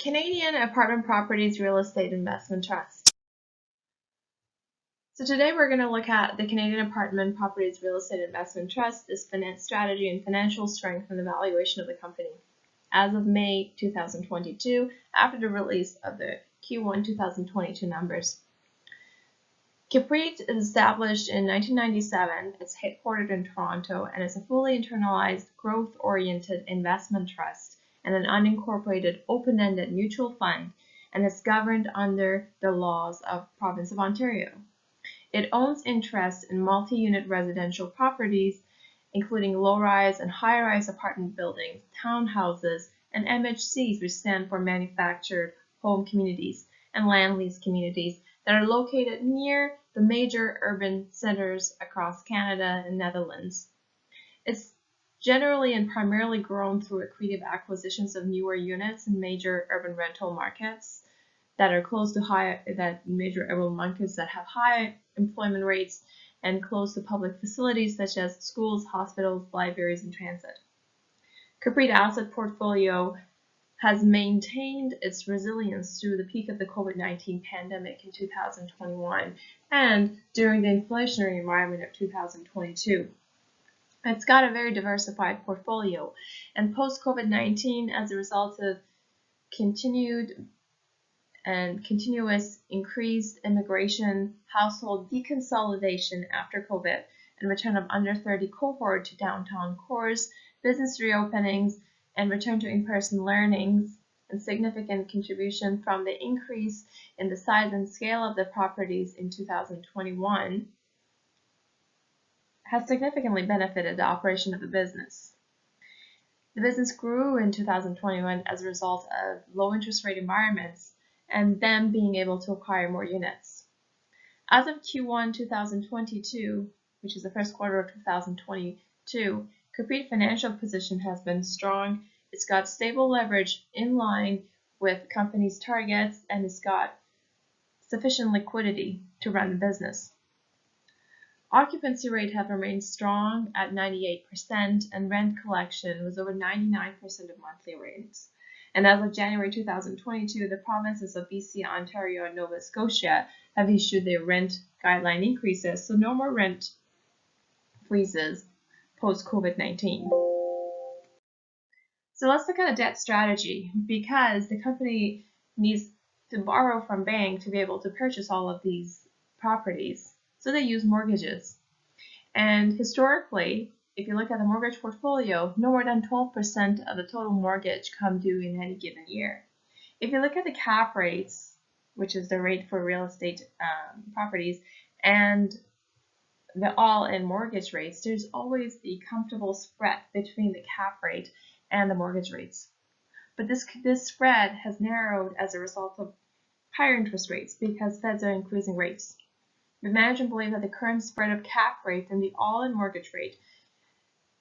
Canadian Apartment Properties Real Estate Investment Trust. So today we're going to look at the Canadian Apartment Properties Real Estate Investment Trust, its finance strategy and financial strength, and the valuation of the company. As of May 2022, after the release of the Q1 2022 numbers. CAPREIT is established in 1997. It's headquartered in Toronto and is a fully internalized, growth-oriented investment trust and an unincorporated, open-ended mutual fund, and is governed under the laws of the Province of Ontario. It owns interests in multi-unit residential properties, including low-rise and high-rise apartment buildings, townhouses, and MHCs, which stand for Manufactured Home Communities, and land lease communities that are located near the major urban centers across Canada and Netherlands. It's generally and primarily grown through accretive acquisitions of newer units in major urban rental markets that are close to major urban markets that have high employment rates and close to public facilities such as schools, hospitals, libraries, and transit. CAPREIT asset portfolio has maintained its resilience through the peak of the COVID-19 pandemic in 2021 and during the inflationary environment of 2022. It's got a very diversified portfolio, and post-COVID-19, as a result of continuous increased immigration, household deconsolidation after COVID, and return of under 30 cohort to downtown cores, business reopenings, and return to in-person learnings, and significant contribution from the increase in the size and scale of the properties in 2021 has significantly benefited the operation of the business. The business grew in 2021 as a result of low interest rate environments and them being able to acquire more units. As of Q1 2022, which is the first quarter of 2022, CAPREIT financial position has been strong. It's got stable leverage in line with the company's targets, and it's got sufficient liquidity to run the business. Occupancy rate have remained strong at 98%, and rent collection was over 99% of monthly rates. And as of January 2022, the provinces of BC, Ontario, and Nova Scotia have issued their rent guideline increases, so no more rent freezes post-COVID-19. So let's look at a debt strategy, because the company needs to borrow from bank to be able to purchase all of these properties. So they use mortgages. And historically, if you look at the mortgage portfolio, no more than 12% of the total mortgage come due in any given year. If you look at the cap rates, which is the rate for real estate properties, and the all-in mortgage rates, there's always the comfortable spread between the cap rate and the mortgage rates. But this spread has narrowed as a result of higher interest rates because Feds are increasing rates. The management believes that the current spread of cap rate and the all-in mortgage rate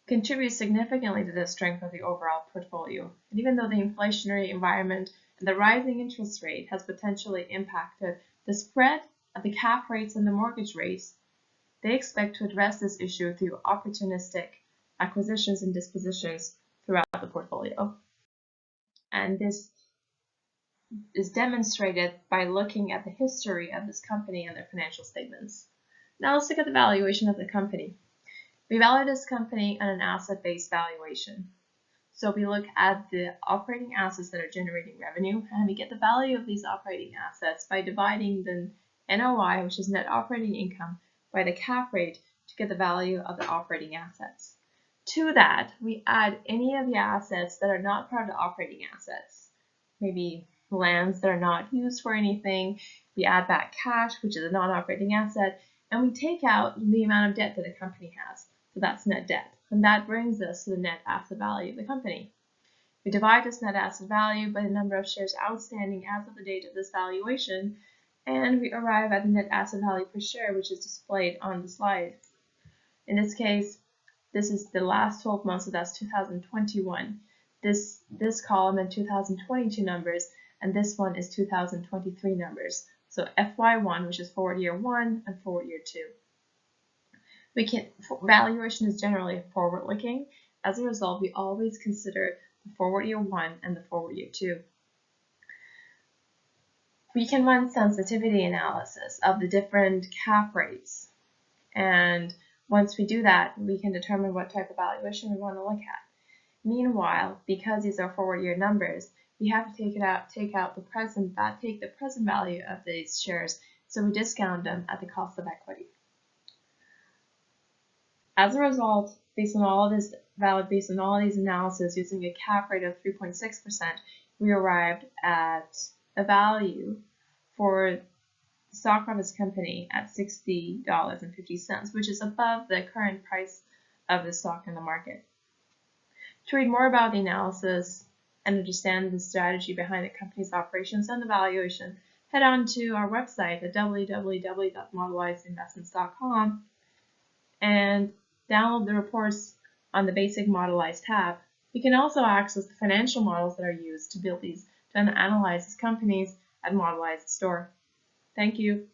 contributes significantly to the strength of the overall portfolio. And even though the inflationary environment and the rising interest rate has potentially impacted the spread of the cap rates and the mortgage rates, they expect to address this issue through opportunistic acquisitions and dispositions throughout the portfolio. And this is demonstrated by looking at the history of this company and their financial statements. Now let's look at the valuation of the company. We value this company on an asset-based valuation. So we look at the operating assets that are generating revenue, and we get the value of these operating assets by dividing the NOI, which is net operating income, by the cap rate to get the value of the operating assets. To that, we add any of the assets that are not part of the operating assets, maybe lands that are not used for anything. We add back cash, which is a non-operating asset, and we take out the amount of debt that the company has. So that's net debt, and that brings us to the net asset value of the company. We divide this net asset value by the number of shares outstanding as of the date of this valuation, and we arrive at the net asset value per share, which is displayed on the slide. In this case, this is the last 12 months, so that's 2021. This column in 2022 numbers, and this one is 2023 numbers. So FY1, which is forward year 1, and forward year 2. Valuation is generally forward-looking. As a result, we always consider the forward year 1 and the forward year 2. we can run sensitivity analysis of the different cap rates. And once we do that, we can determine what type of valuation we want to look at. Meanwhile, because these are forward year numbers, we have to take the present value of these shares, so we discount them at the cost of equity. As a result, based on all these analyses using a cap rate of 3.6%, we arrived at a value for the stock of this company at $60.50, which is above the current price of the stock in the market. To read more about the analysis and understand the strategy behind the company's operations and the valuation, head on to our website at www.modelizeinvestments.com and download the reports on the basic Modelyze tab. You can also access the financial models that are used to analyze these companies at Modelyze store. Thank you.